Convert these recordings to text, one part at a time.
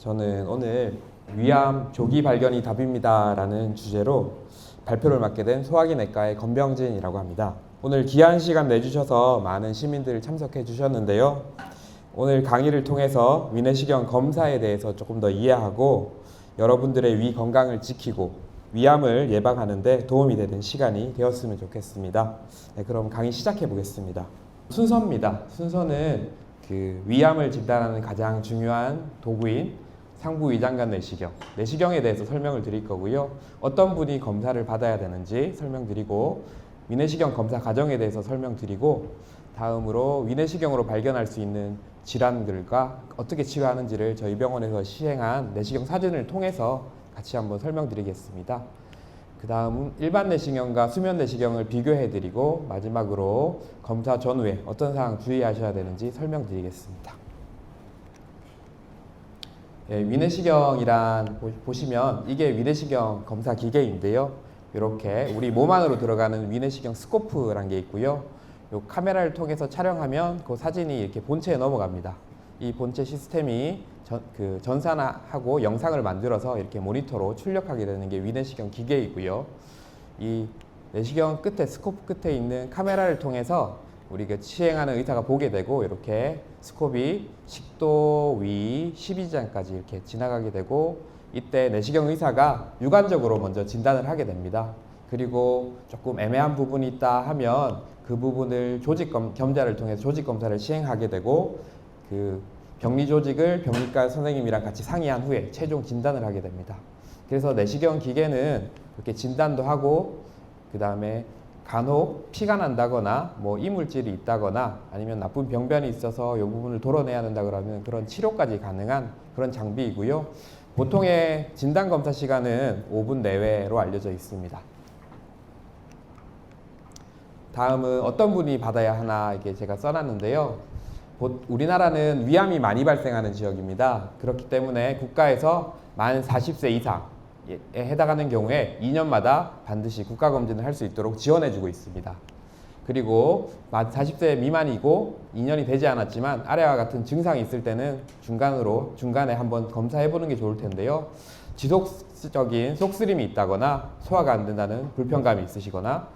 저는 오늘 위암 조기 발견이 답입니다 라는 주제로 발표를 맡게 된 소화기내과의 건병진이라고 합니다. 오늘 귀한 시간 내주셔서 많은 시민들 참석해 주셨는데요. 오늘 강의를 통해서 위내시경 검사에 대해서 조금 더 이해하고 여러분들의 위 건강을 지키고 위암을 예방하는 데 도움이 되는 시간이 되었으면 좋겠습니다. 네, 그럼 강의 시작해 보겠습니다. 순서입니다. 순서는 위암을 진단하는 가장 중요한 도구인 상부위장관 내시경, 내시경에 대해서 설명을 드릴 거고요. 어떤 분이 검사를 받아야 되는지 설명드리고 위내시경 검사 과정에 대해서 설명드리고 다음으로 위내시경으로 발견할 수 있는 질환들과 어떻게 치료하는지를 저희 병원에서 시행한 내시경 사진을 통해서 같이 한번 설명드리겠습니다. 그 다음 일반 내시경과 수면 내시경을 비교해드리고 마지막으로 검사 전후에 어떤 사항 주의하셔야 되는지 설명드리겠습니다. 예, 위내시경이란 보시면 이게 위내시경 검사 기계인데요. 이렇게 우리 몸 안으로 들어가는 위내시경 스코프라는 게 있고요. 요 카메라를 통해서 촬영하면 그 사진이 이렇게 본체에 넘어갑니다. 이 본체 시스템이 전산화하고 영상을 만들어서 이렇게 모니터로 출력하게 되는 게 위내시경 기계이고요. 이 내시경 끝에 스코프 끝에 있는 카메라를 통해서 우리가 시행하는 의사가 보게 되고 이렇게 스코프이 식도, 위, 십이지장까지 이렇게 지나가게 되고 이때 내시경 의사가 육안적으로 먼저 진단을 하게 됩니다. 그리고 조금 애매한 부분이 있다 하면 그 부분을 겸자를 통해서 조직 검사를 시행하게 되고 병리 조직을 병리과 선생님이랑 같이 상의한 후에 최종 진단을 하게 됩니다. 그래서 내시경 기계는 이렇게 진단도 하고 그 다음에 간혹 피가 난다거나 뭐 이물질이 있다거나 아니면 나쁜 병변이 있어서 이 부분을 도려내야 한다 그러면 그런 치료까지 가능한 그런 장비이고요. 보통의 진단 검사 시간은 5분 내외로 알려져 있습니다. 다음은 어떤 분이 받아야 하나 이게 제가 써놨는데요. 우리나라는 위암이 많이 발생하는 지역입니다. 그렇기 때문에 국가에서 만 40세 이상에 해당하는 경우에 2년마다 반드시 국가검진을 할 수 있도록 지원해주고 있습니다. 그리고 만 40세 미만이고 2년이 되지 않았지만 아래와 같은 증상이 있을 때는 중간에 한번 검사해보는 게 좋을 텐데요. 지속적인 속쓰림이 있다거나 소화가 안 된다는 불편감이 있으시거나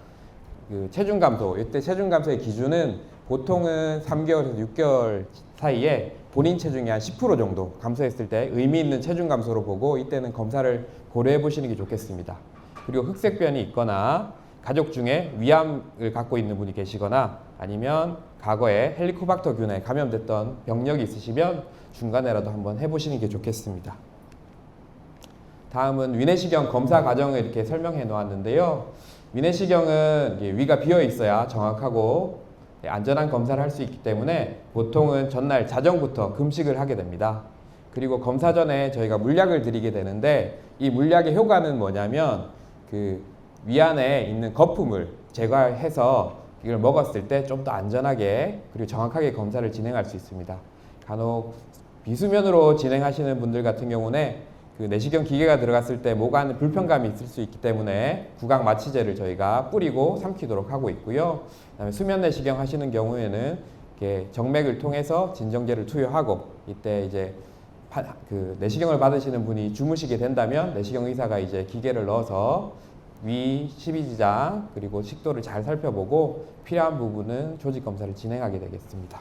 체중 감소, 이때 체중 감소의 기준은 보통은 3개월에서 6개월 사이에 본인 체중이 한 10% 정도 감소했을 때 의미 있는 체중 감소로 보고 이때는 검사를 고려해 보시는 게 좋겠습니다. 그리고 흑색변이 있거나 가족 중에 위암을 갖고 있는 분이 계시거나 아니면 과거에 헬리코박터균에 감염됐던 병력이 있으시면 중간에라도 한번 해보시는 게 좋겠습니다. 다음은 위내시경 검사 과정을 이렇게 설명해 놓았는데요. 위내시경은 위가 비어 있어야 정확하고 안전한 검사를 할 수 있기 때문에 보통은 전날 자정부터 금식을 하게 됩니다. 그리고 검사 전에 저희가 물약을 드리게 되는데 이 물약의 효과는 뭐냐면 위 안에 있는 거품을 제거해서 이걸 먹었을 때 좀 더 안전하게 그리고 정확하게 검사를 진행할 수 있습니다. 간혹 비수면으로 진행하시는 분들 같은 경우는 내시경 기계가 들어갔을 때 목 안에 불편감이 있을 수 있기 때문에 구강 마취제를 저희가 뿌리고 삼키도록 하고 있고요. 그다음에 수면 내시경 하시는 경우에는 이렇게 정맥을 통해서 진정제를 투여하고 이때 이제 내시경을 받으시는 분이 주무시게 된다면 내시경 의사가 이제 기계를 넣어서 위, 십이지장 그리고 식도를 잘 살펴보고 필요한 부분은 조직 검사를 진행하게 되겠습니다.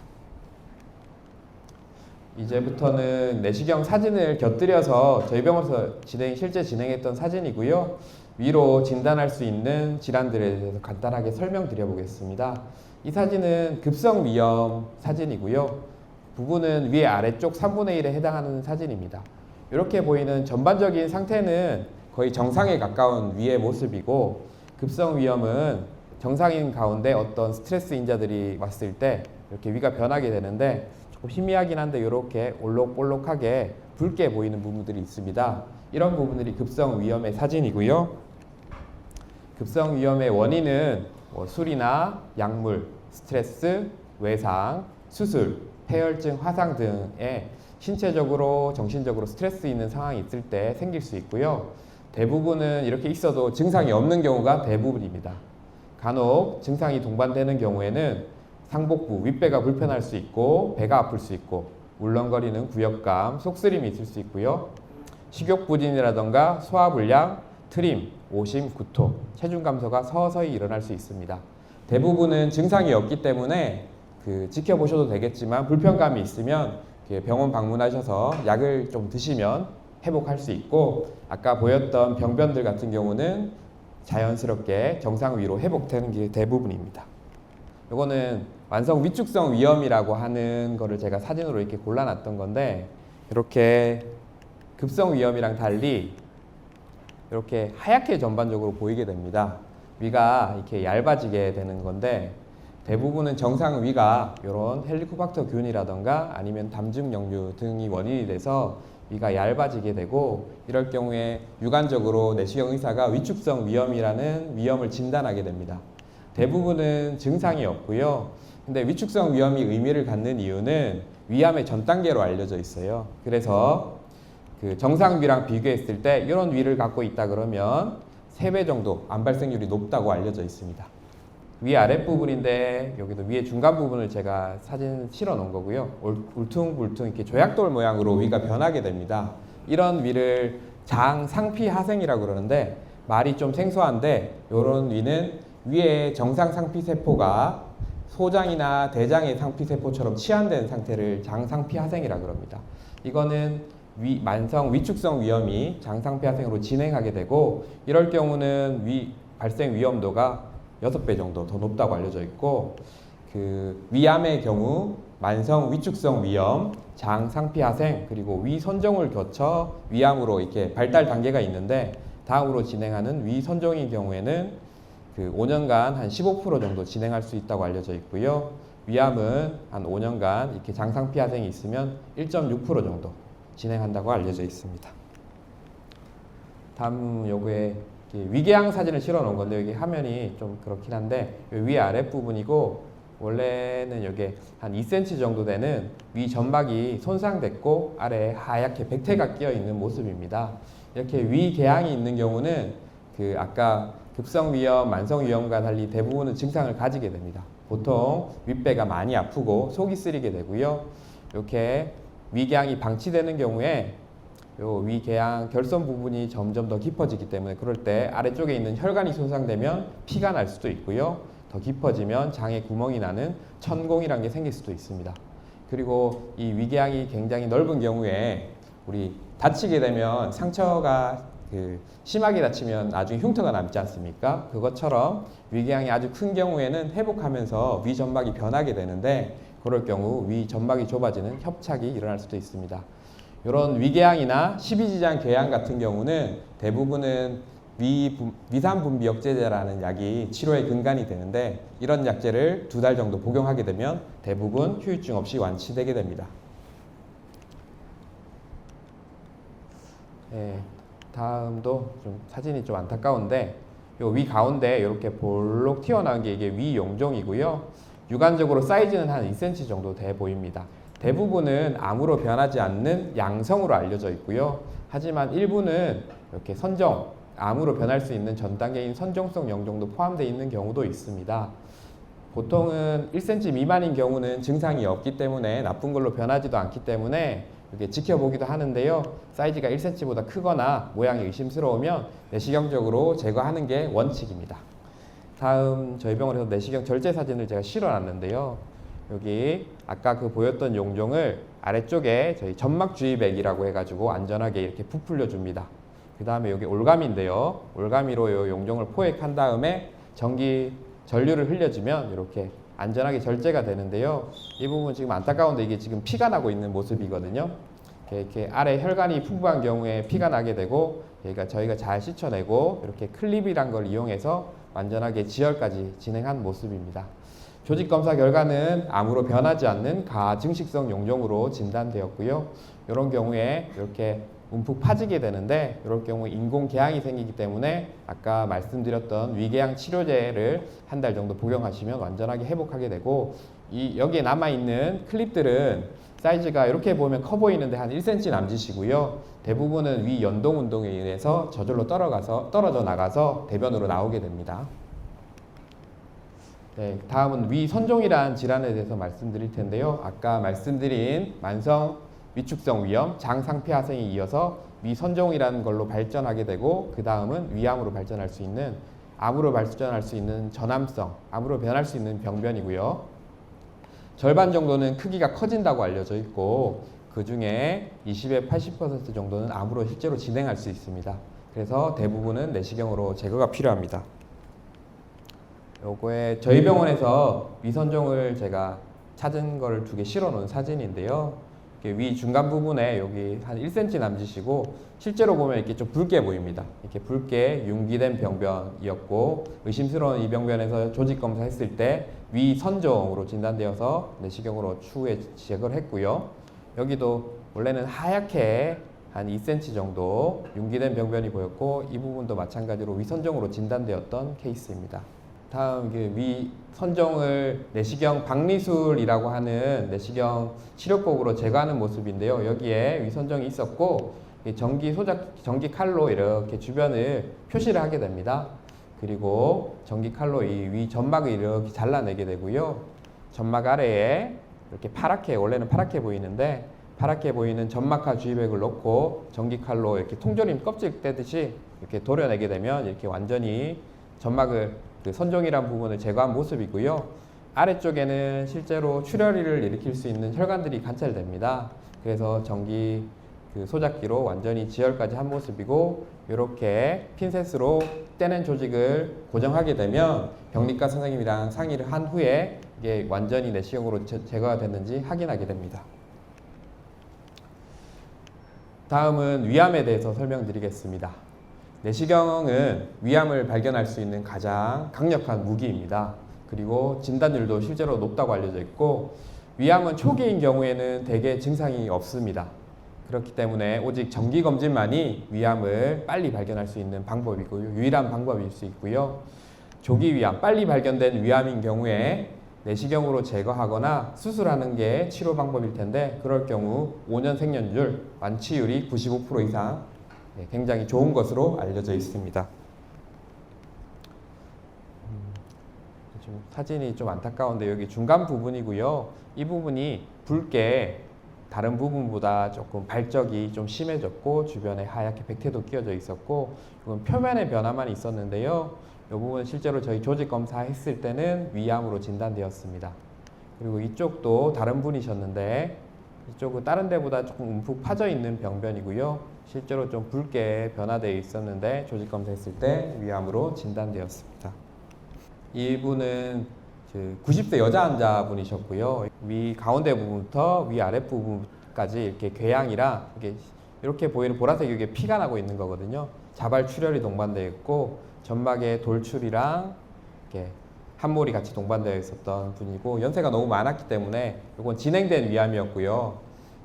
이제부터는 내시경 사진을 곁들여서 저희 병원에서 실제 진행했던 사진이고요. 위로 진단할 수 있는 질환들에 대해서 간단하게 설명드려 보겠습니다. 이 사진은 급성위염 사진이고요. 부분은 위 아래쪽 3분의 1에 해당하는 사진입니다. 이렇게 보이는 전반적인 상태는 거의 정상에 가까운 위의 모습이고 급성위염은 정상인 가운데 어떤 스트레스 인자들이 왔을 때 이렇게 위가 변하게 되는데 조금 희미하긴 한데 이렇게 올록볼록하게 붉게 보이는 부분들이 있습니다. 이런 부분들이 급성위염의 사진이고요. 급성위염의 원인은 술이나 약물, 스트레스, 외상, 수술, 폐혈증, 화상 등의 신체적으로 정신적으로 스트레스 있는 상황이 있을 때 생길 수 있고요. 대부분은 이렇게 있어도 증상이 없는 경우가 대부분입니다. 간혹 증상이 동반되는 경우에는 상복부, 윗배가 불편할 수 있고 배가 아플 수 있고 울렁거리는 구역감, 속쓰림이 있을 수 있고요. 식욕부진이라던가 소화불량, 트림, 오심, 구토, 체중 감소가 서서히 일어날 수 있습니다. 대부분은 증상이 없기 때문에 지켜보셔도 되겠지만 불편감이 있으면 병원 방문하셔서 약을 좀 드시면 회복할 수 있고, 아까 보였던 병변들 같은 경우는 자연스럽게 정상 위로 회복되는 게 대부분입니다. 이거는 만성 위축성 위염이라고 하는 거를 제가 사진으로 이렇게 골라놨던 건데, 이렇게 급성 위염이랑 달리 이렇게 하얗게 전반적으로 보이게 됩니다. 위가 이렇게 얇아지게 되는 건데, 대부분은 정상 위가 이런 헬리코박터 균이라던가 아니면 담즙역류 등이 원인이 돼서 위가 얇아지게 되고, 이럴 경우에 유관적으로 내시경 의사가 위축성 위염이라는 위염을 진단하게 됩니다. 대부분은 증상이 없고요. 근데 위축성 위염이 의미를 갖는 이유는 위암의 전 단계로 알려져 있어요. 그래서 정상 위랑 비교했을 때 이런 위를 갖고 있다 그러면 3배 정도 암 발생률이 높다고 알려져 있습니다. 위 아랫부분인데 여기도 위에 중간 부분을 제가 사진 실어 놓은 거고요. 울퉁불퉁 이렇게 조약돌 모양으로 위가 변하게 됩니다. 이런 위를 장상피하생이라고 그러는데, 말이 좀 생소한데 이런 위는 위에 정상 상피세포가 소장이나 대장의 상피세포처럼 치환된 상태를 장상피하생이라고 그럽니다. 이거는 만성 위축성 위염이 장상피하생으로 진행하게 되고, 이럴 경우는 발생 위험도가 6배 정도 더 높다고 알려져 있고, 위암의 경우 만성 위축성 위염, 장상피하생, 그리고 위선종을 거쳐 위암으로 이렇게 발달 단계가 있는데, 다음으로 진행하는 위선종의 경우에는 5년간 한 15% 정도 진행할 수 있다고 알려져 있고요. 위암은 한 5년간 이렇게 장상피하생이 있으면 1.6% 정도 진행한다고 알려져 있습니다. 다음 요거에 위궤양 사진을 실어 놓은 건데, 여기 화면이 좀 그렇긴 한데 위 아랫 부분이고, 원래는 여기 한 2cm 정도 되는 위 점막이 손상됐고 아래에 하얗게 백태가 끼어 있는 모습입니다. 이렇게 위궤양이 있는 경우는 아까 급성 위염, 만성 위염과 달리 대부분은 증상을 가지게 됩니다. 보통 윗배가 많이 아프고 속이 쓰리게 되고요. 이렇게 위궤양이 방치되는 경우에 요 위궤양 결선 부분이 점점 더 깊어지기 때문에, 그럴 때 아래쪽에 있는 혈관이 손상되면 피가 날 수도 있고요. 더 깊어지면 장에 구멍이 나는 천공이라는 게 생길 수도 있습니다. 그리고 이 위궤양이 굉장히 넓은 경우에 우리 다치게 되면 상처가 심하게 다치면 나중에 흉터가 남지 않습니까? 그것처럼 위궤양이 아주 큰 경우에는 회복하면서 위 점막이 변하게 되는데, 그럴 경우 위 점막이 좁아지는 협착이 일어날 수도 있습니다. 이런 위궤양이나 십이지장 궤양 같은 경우는 대부분은 위산분비 억제제라는 약이 치료의 근간이 되는데, 이런 약제를 2달 정도 복용하게 되면 대부분 후유증 없이 완치되게 됩니다. 네, 다음도 좀 사진이 좀 안타까운데, 요 위 가운데 이렇게 볼록 튀어나온 게 이게 위 용종이고요. 육안적으로 사이즈는 한 2cm 정도 돼 보입니다. 대부분은 암으로 변하지 않는 양성으로 알려져 있고요. 하지만 일부는 이렇게 선종, 암으로 변할 수 있는 전 단계인 선종성 영종도 포함되어 있는 경우도 있습니다. 보통은 1cm 미만인 경우는 증상이 없기 때문에 나쁜 걸로 변하지도 않기 때문에 이렇게 지켜보기도 하는데요. 사이즈가 1cm보다 크거나 모양이 의심스러우면 내시경적으로 제거하는 게 원칙입니다. 다음 저희 병원에서 내시경 절제 사진을 제가 실어놨는데요. 여기 아까 보였던 용종을 아래쪽에 저희 점막 주입액이라고 해가지고 안전하게 이렇게 부풀려 줍니다. 그 다음에 여기 올가미인데요. 올가미로 이 용종을 포획한 다음에 전류를 흘려주면 이렇게 안전하게 절제가 되는데요. 이 부분 지금 안타까운데 이게 지금 피가 나고 있는 모습이거든요. 이렇게 아래 혈관이 풍부한 경우에 피가 나게 되고, 저희가 잘 씻어내고 이렇게 클립이란 걸 이용해서 완전하게 지혈까지 진행한 모습입니다. 조직 검사 결과는 암으로 변하지 않는 가증식성 용종으로 진단되었고요. 이런 경우에 이렇게 움푹 파지게 되는데, 이럴 경우 인공궤양이 생기기 때문에 아까 말씀드렸던 위궤양 치료제를 한 달 정도 복용하시면 완전하게 회복하게 되고, 여기에 남아있는 클립들은 사이즈가 이렇게 보면 커 보이는데 한 1cm 남짓이고요. 대부분은 위 연동 운동에 의해서 저절로 떨어져 나가서 대변으로 나오게 됩니다. 네, 다음은 위선종이란 질환에 대해서 말씀드릴 텐데요. 아까 말씀드린 만성 위축성 위염, 장상피하성에 이어서 위선종이라는 걸로 발전하게 되고 그 다음은 위암으로 발전할 수 있는 암으로 발전할 수 있는 전암성, 암으로 변할 수 있는 병변이고요. 절반 정도는 크기가 커진다고 알려져 있고 그 중에 20에 80% 정도는 암으로 실제로 진행할 수 있습니다. 그래서 대부분은 내시경으로 제거가 필요합니다. 요거에 저희 병원에서 위선종을 제가 찾은 거를 2개 실어 놓은 사진인데요. 위 중간 부분에 여기 한 1cm 남짓이고 실제로 보면 이렇게 좀 붉게 보입니다. 이렇게 붉게 융기된 병변이었고 의심스러운 이 병변에서 조직 검사했을 때 위선종으로 진단되어서 내시경으로 추후에 제거를 했고요. 여기도 원래는 하얗게 한 2cm 정도 융기된 병변이 보였고 이 부분도 마찬가지로 위선종으로 진단되었던 케이스입니다. 다음 위선종을 내시경 박리술이라고 하는 내시경 치료법으로 제거하는 모습인데요. 여기에 위선종이 있었고 전기 칼로 이렇게 주변을 표시를 하게 됩니다. 그리고 전기 칼로 이 위 점막을 이렇게 잘라내게 되고요. 점막 아래에 이렇게 파랗게 원래는 파랗게 보이는데 파랗게 보이는 점막하 주입액을 넣고 전기 칼로 이렇게 통조림 껍질 떼듯이 이렇게 도려내게 되면 이렇게 완전히 점막을 선종이란 부분을 제거한 모습이고요. 아래쪽에는 실제로 출혈을 일으킬 수 있는 혈관들이 관찰됩니다. 그래서 전기 소작기로 완전히 지혈까지 한 모습이고 이렇게 핀셋으로 떼낸 조직을 고정하게 되면 병리과 선생님이랑 상의를 한 후에 이게 완전히 내시경으로 제거가 됐는지 확인하게 됩니다. 다음은 위암에 대해서 설명드리겠습니다. 내시경은 위암을 발견할 수 있는 가장 강력한 무기입니다. 그리고 진단율도 실제로 높다고 알려져 있고 위암은 초기인 경우에는 대개 증상이 없습니다. 그렇기 때문에 오직 정기검진만이 위암을 빨리 발견할 수 있는 방법이고요. 유일한 방법일 수 있고요. 조기 위암, 빨리 발견된 위암인 경우에 내시경으로 제거하거나 수술하는 게 치료 방법일 텐데 그럴 경우 5년 생존율, 완치율이 95% 이상 굉장히 좋은 것으로 알려져 있습니다. 지금 사진이 좀 안타까운데 여기 중간 부분이고요. 이 부분이 붉게 다른 부분보다 조금 발적이 좀 심해졌고 주변에 하얗게 백태도 끼어져 있었고 이건 표면의 변화만 있었는데요. 이 부분은 실제로 저희 조직 검사했을 때는 위암으로 진단되었습니다. 그리고 이쪽도 다른 분이셨는데 이쪽은 다른 데보다 조금 움푹 파져 있는 병변이고요. 실제로 좀 붉게 변화되어 있었는데 조직 검사했을 때 위암으로 진단되었습니다. 이분은 90세 여자 환자분이셨고요. 위 가운데 부분부터 위 아래 부분까지 이렇게 궤양이랑 이렇게 보이는 보라색 이게 피가 나고 있는 거거든요. 자발 출혈이 동반되어 있고 점막에 돌출이랑 이렇게 함몰이 같이 동반되어 있었던 분이고 연세가 너무 많았기 때문에 이건 진행된 위암이었고요.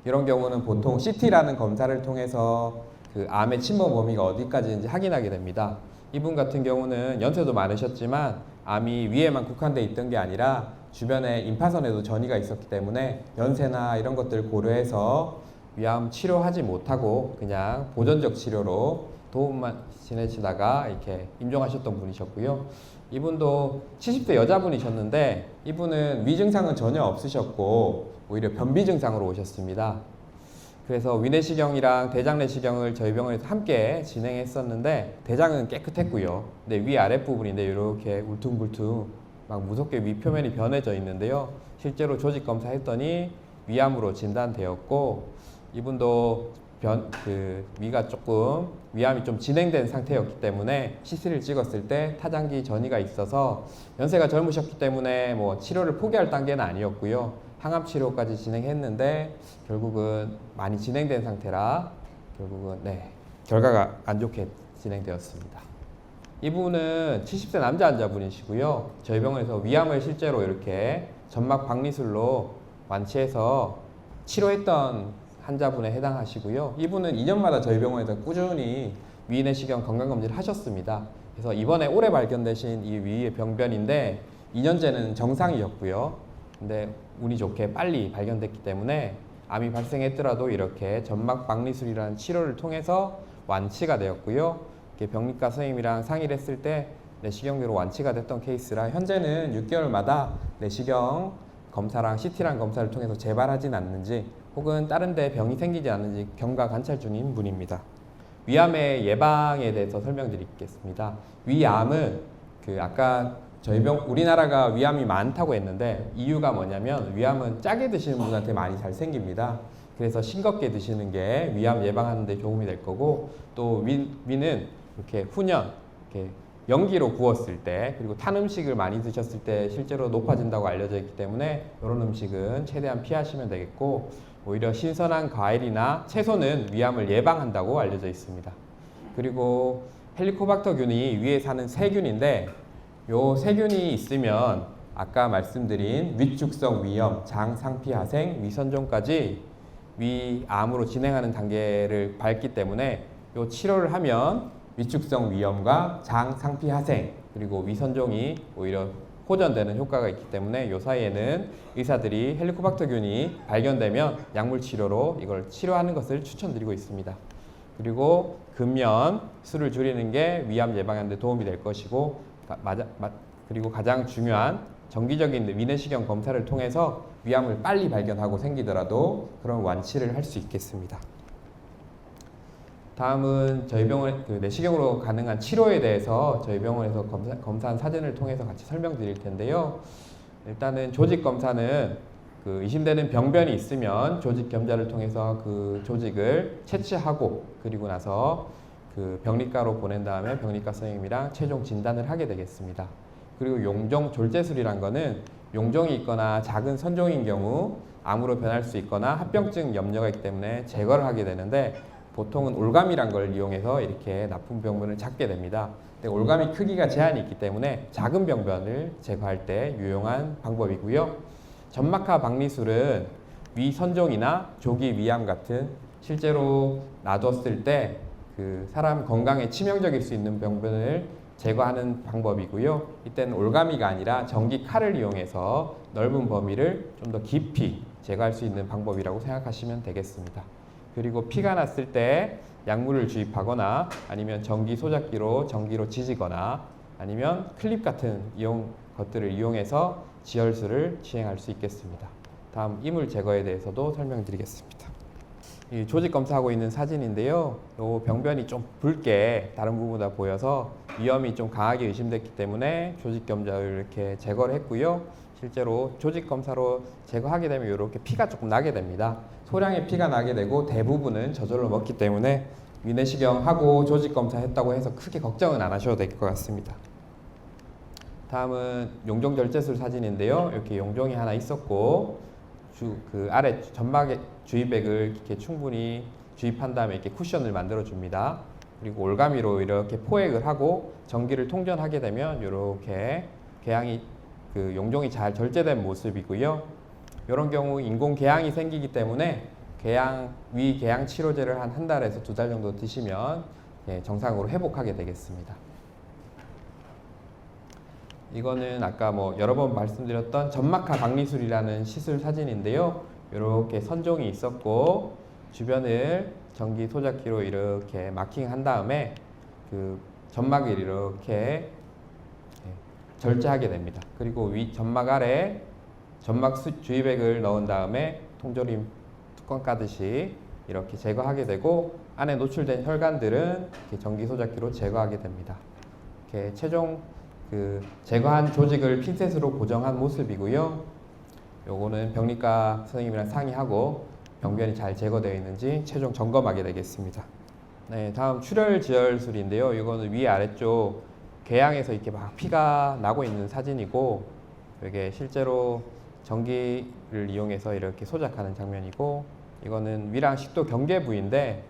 이런 경우는 보통 CT라는 검사를 통해서 그 암의 침범 범위가 어디까지인지 확인하게 됩니다. 이분 같은 경우는 연세도 많으셨지만 암이 위에만 국한되어 있던 게 아니라 주변에 임파선에도 전이가 있었기 때문에 연세나 이런 것들을 고려해서 위암 치료하지 못하고 그냥 보존적 치료로 도움만 지내시다가 이렇게 임종하셨던 분이셨고요. 이분도 70대 여자분이셨는데 이분은 위 증상은 전혀 없으셨고 오히려 변비 증상으로 오셨습니다. 그래서 위내시경이랑 대장내시경을 저희 병원에서 함께 진행했었는데 대장은 깨끗했고요. 근데 위 아랫부분인데 이렇게 울퉁불퉁 막 무섭게 위 표면이 변해져 있는데요. 실제로 조직 검사했더니 위암으로 진단되었고 이분도 위가 조금 위암이 좀 진행된 상태였기 때문에 CT를 찍었을 때 타장기 전이가 있어서 연세가 젊으셨기 때문에 뭐 치료를 포기할 단계는 아니었고요. 항암 치료까지 진행했는데 결국은 많이 진행된 상태라 결국은 결과가 안 좋게 진행되었습니다. 이분은 70세 남자 환자분이시고요. 저희 병원에서 위암을 실제로 이렇게 점막 박리술로 완치해서 치료했던 환자분에 해당하시고요. 이분은 2년마다 저희 병원에서 꾸준히 위내시경 건강검진을 하셨습니다. 그래서 이번에 올해 발견되신 이 위의 병변인데 2년째는 정상이었고요. 근데 운이 좋게 빨리 발견됐기 때문에 암이 발생했더라도 이렇게 점막 박리술이라는 치료를 통해서 완치가 되었고요. 병리과 선생님이랑 상의를 했을 때 내시경으로 완치가 됐던 케이스라 현재는 6개월마다 내시경 검사랑 CT랑 검사를 통해서 재발하진 않는지 혹은 다른 데 병이 생기지 않는지 경과 관찰 중인 분입니다. 위암의 예방에 대해서 설명드리겠습니다. 위암은 아까 우리나라가 위암이 많다고 했는데 이유가 뭐냐면 위암은 짜게 드시는 분한테 많이 잘 생깁니다. 그래서 싱겁게 드시는 게 위암 예방하는 데 도움이 될 거고, 또 위는 이렇게 훈연, 이렇게 연기로 구웠을 때, 그리고 탄 음식을 많이 드셨을 때 실제로 높아진다고 알려져 있기 때문에 이런 음식은 최대한 피하시면 되겠고, 오히려 신선한 과일이나 채소는 위암을 예방한다고 알려져 있습니다. 그리고 헬리코박터균이 위에 사는 세균인데, 요 세균이 있으면 아까 말씀드린 위축성 위염, 장 상피 하생, 위선종까지 위암으로 진행하는 단계를 밟기 때문에 요 치료를 하면 위축성 위염과 장 상피 하생 그리고 위선종이 오히려 호전되는 효과가 있기 때문에 요 사이에는 의사들이 헬리코박터균이 발견되면 약물 치료로 이걸 치료하는 것을 추천드리고 있습니다. 그리고 금연, 술을 줄이는 게 위암 예방하는 데 도움이 될 것이고, 그리고 가장 중요한 정기적인 위내시경 검사를 통해서 위암을 빨리 발견하고 생기더라도 그런 완치를 할 수 있겠습니다. 다음은 저희 병원 내시경으로 가능한 치료에 대해서 저희 병원에서 검사한 사진을 통해서 같이 설명드릴 텐데요. 일단은 조직 검사는 의심되는 병변이 있으면 조직 검사를 통해서 그 조직을 채취하고, 그리고 나서 병리과로 보낸 다음에 병리과 선생님이랑 최종 진단을 하게 되겠습니다. 그리고 용종 졸제술이란 거는 용종이 있거나 작은 선종인 경우 암으로 변할 수 있거나 합병증 염려가 있기 때문에 제거를 하게 되는데, 보통은 올가미란 걸 이용해서 이렇게 나쁜 병변을 잡게 됩니다. 근데 올가미 크기가 제한이 있기 때문에 작은 병변을 제거할 때 유용한 방법이고요. 점막하 박리술은 위선종이나 조기 위암 같은 실제로 놔뒀을 때 사람 건강에 치명적일 수 있는 병변을 제거하는 방법이고요. 이때는 올가미가 아니라 전기 칼을 이용해서 넓은 범위를 좀 더 깊이 제거할 수 있는 방법이라고 생각하시면 되겠습니다. 그리고 피가 났을 때 약물을 주입하거나 아니면 전기 소작기로 전기로 지지거나 아니면 클립 같은 것들을 이용해서 지혈술을 시행할 수 있겠습니다. 다음 이물 제거에 대해서도 설명드리겠습니다. 이 조직 검사하고 있는 사진인데요. 이 병변이 좀 붉게 다른 부분보다 보여서 위험이 좀 강하게 의심됐기 때문에 조직 검사를 이렇게 제거를 했고요. 실제로 조직 검사로 제거하게 되면 이렇게 피가 조금 나게 됩니다. 소량의 피가 나게 되고 대부분은 저절로 먹기 때문에 위내시경하고 조직 검사했다고 해서 크게 걱정은 안 하셔도 될 것 같습니다. 다음은 용종 절제술 사진인데요. 이렇게 용종이 하나 있었고 아래 점막에 주입액을 이렇게 충분히 주입한 다음에 이렇게 쿠션을 만들어 줍니다. 그리고 올가미로 이렇게 포획을 하고 전기를 통전하게 되면 이렇게 용종이 잘 절제된 모습이고요. 이런 경우 인공 궤양이 생기기 때문에 위 궤양 치료제를 한 달에서 2달 정도 드시면 정상으로 회복하게 되겠습니다. 이거는 아까 여러 번 말씀드렸던 점막하 박리술이라는 시술 사진인데요. 이렇게 선종이 있었고 주변을 전기 소작기로 이렇게 마킹한 다음에 점막을 이렇게 절제하게 됩니다. 그리고 점막 아래 점막 주입액을 넣은 다음에 통조림 뚜껑 까듯이 이렇게 제거하게 되고, 안에 노출된 혈관들은 이렇게 전기 소작기로 제거하게 됩니다. 이렇게 최종 제거한 조직을 핀셋으로 고정한 모습이고요. 요거는 병리과 선생님이랑 상의하고 병변이 잘 제거되어 있는지 최종 점검하게 되겠습니다. 네, 다음 출혈 지혈술인데요. 이거는 위 아래쪽 궤양에서 이렇게 막 피가 나고 있는 사진이고, 이게 실제로 전기를 이용해서 이렇게 소작하는 장면이고, 이거는 위랑 식도 경계 부위인데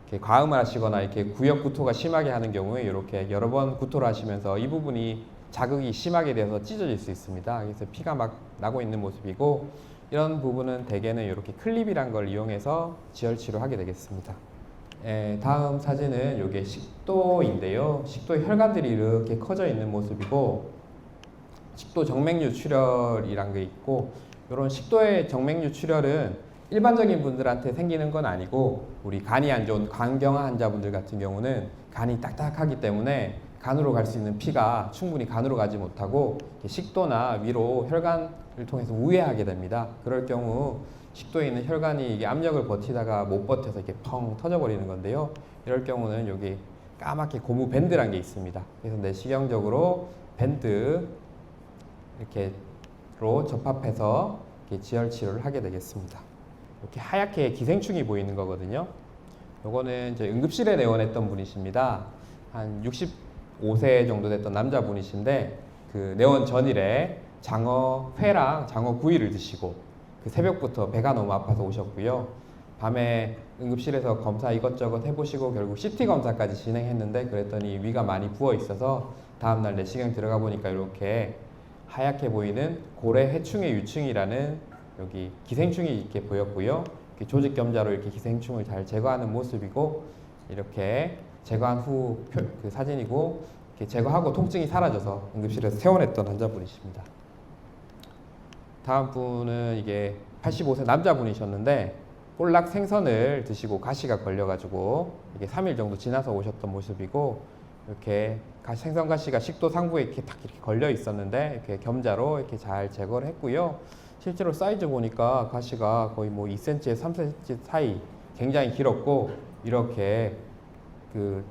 이렇게 과음을 하시거나 이렇게 구역 구토가 심하게 하는 경우에 이렇게 여러 번 구토를 하시면서 이 부분이 자극이 심하게 돼서 찢어질 수 있습니다. 그래서 피가 막 나고 있는 모습이고, 이런 부분은 대개는 이렇게 클립이란 걸 이용해서 지혈 치료하게 되겠습니다. 다음 사진은 이게 식도인데요. 식도의 혈관들이 이렇게 커져 있는 모습이고, 식도 정맥류 출혈이란 게 있고, 이런 식도의 정맥류 출혈은 일반적인 분들한테 생기는 건 아니고 우리 간이 안 좋은 간경화 환자분들 같은 경우는 간이 딱딱하기 때문에 간으로 갈 수 있는 피가 충분히 간으로 가지 못하고 식도나 위로 혈관을 통해서 우회하게 됩니다. 그럴 경우 식도에 있는 혈관이 이게 압력을 버티다가 못 버텨서 이렇게 펑 터져버리는 건데요. 이럴 경우는 여기 까맣게 고무 밴드란 게 있습니다. 그래서 내시경적으로 밴드 이렇게로 접합해서 이렇게 지혈 치료를 하게 되겠습니다. 이렇게 하얗게 기생충이 보이는 거거든요. 요거는 이제 응급실에 내원했던 분이십니다. 한 65세 정도 됐던 남자분이신데 그 내원 전일에 장어회랑 장어구이를 드시고 그 새벽부터 배가 너무 아파서 오셨고요. 밤에 응급실에서 검사 이것저것 해보시고 결국 CT 검사까지 진행했는데 그랬더니 위가 많이 부어 있어서 다음날 내시경 들어가 보니까 이렇게 하얗게 보이는 고래 해충의 유충이라는 여기 기생충이 이렇게 보였고요. 이렇게 조직 겸자로 이렇게 기생충을 잘 제거하는 모습이고 이렇게 제거한 후 그 사진이고 이렇게 제거하고 통증이 사라져서 응급실에서 퇴원했던 환자분이십니다. 다음 분은 이게 85세 남자분이셨는데 볼락 생선을 드시고 가시가 걸려가지고 이게 3일 정도 지나서 오셨던 모습이고 이렇게 생선 가시가 식도 상부에 이렇게 딱 이렇게 걸려 있었는데 이렇게 겸자로 이렇게 잘 제거를 했고요. 실제로 사이즈 보니까 가시가 거의 뭐 2cm에 3cm 사이 굉장히 길었고 이렇게 그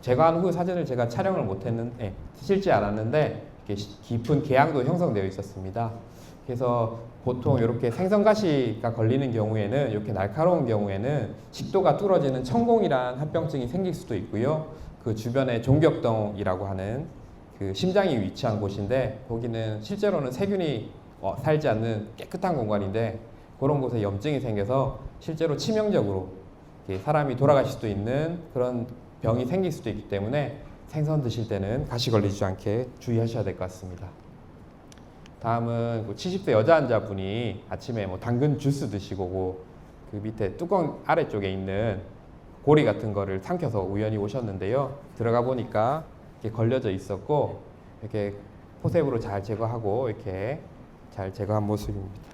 제거한 후 사진을 제가 촬영을 못했는데 실지 않았는데 이렇게 깊은 궤양도 형성되어 있었습니다. 그래서 보통 이렇게 생선가시가 걸리는 경우에는 이렇게 날카로운 경우에는 식도가 뚫어지는 천공이란 합병증이 생길 수도 있고요. 그 주변에 종격동이라고 하는 그 심장이 위치한 곳인데 거기는 실제로는 세균이 살지 않는 깨끗한 공간인데 그런 곳에 염증이 생겨서 실제로 치명적으로 사람이 돌아가실 수도 있는 그런 병이 생길 수도 있기 때문에 생선 드실 때는 가시 걸리지 않게 주의하셔야 될 것 같습니다. 다음은 70대 여자 환자분이 아침에 뭐 당근 주스 드시고 그 밑에 뚜껑 아래쪽에 있는 고리 같은 거를 삼켜서 우연히 오셨는데요. 들어가 보니까 이렇게 걸려져 있었고 이렇게 포셉으로 잘 제거하고 이렇게 잘 제거한 모습입니다.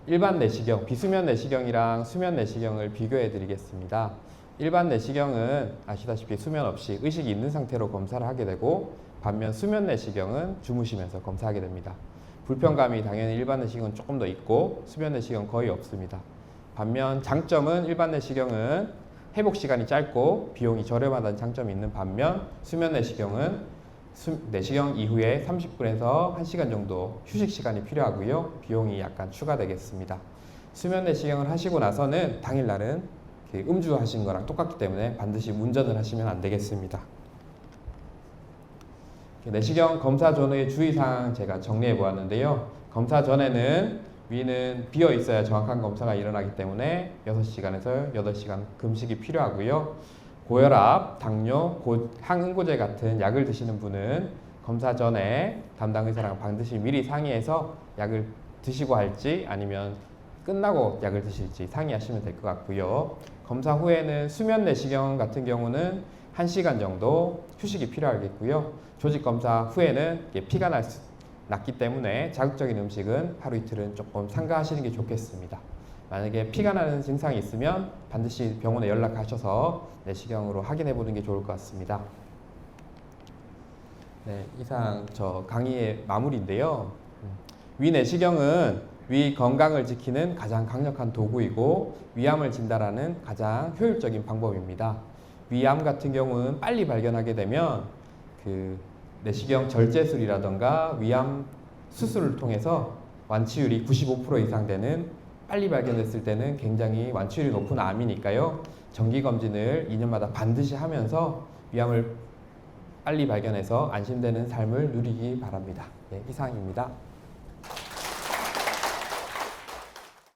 일반 내시경, 비수면 내시경이랑 수면 내시경을 비교해 드리겠습니다. 일반 내시경은 아시다시피 수면 없이 의식이 있는 상태로 검사를 하게 되고 반면 수면 내시경은 주무시면서 검사하게 됩니다. 불편감이 당연히 일반 내시경은 조금 더 있고 수면 내시경은 거의 없습니다. 반면 장점은 일반 내시경은 회복 시간이 짧고 비용이 저렴하다는 장점이 있는 반면 수면 내시경은 내시경 이후에 30분에서 1시간 정도 휴식 시간이 필요하고요. 비용이 약간 추가되겠습니다. 수면 내시경을 하시고 나서는 당일날은 음주하신 거랑 똑같기 때문에 반드시 운전을 하시면 안 되겠습니다. 내시경 검사 전후의 주의사항 제가 정리해 보았는데요. 검사 전에는 위는 비어 있어야 정확한 검사가 일어나기 때문에 6시간에서 8시간 금식이 필요하고요. 고혈압, 당뇨, 항응고제 같은 약을 드시는 분은 검사 전에 담당 의사랑 반드시 미리 상의해서 약을 드시고 할지 아니면 끝나고 약을 드실지 상의하시면 될 것 같고요. 검사 후에는 수면 내시경 같은 경우는 1시간 정도 휴식이 필요하겠고요. 조직 검사 후에는 피가 났기 때문에 자극적인 음식은 하루 이틀은 조금 삼가하시는 게 좋겠습니다. 만약에 피가 나는 증상이 있으면 반드시 병원에 연락하셔서 내시경으로 확인해 보는 게 좋을 것 같습니다. 네, 이상 저 강의의 마무리인데요. 위 내시경은 위 건강을 지키는 가장 강력한 도구이고 위암을 진단하는 가장 효율적인 방법입니다. 위암 같은 경우는 빨리 발견하게 되면 그 내시경 절제술이라던가 위암 수술을 통해서 완치율이 95% 이상 되는 빨리 발견됐을 때는 굉장히 완치율이 높은 암이니까요. 정기검진을 2년마다 반드시 하면서 위암을 빨리 발견해서 안심되는 삶을 누리기 바랍니다. 네, 이상입니다.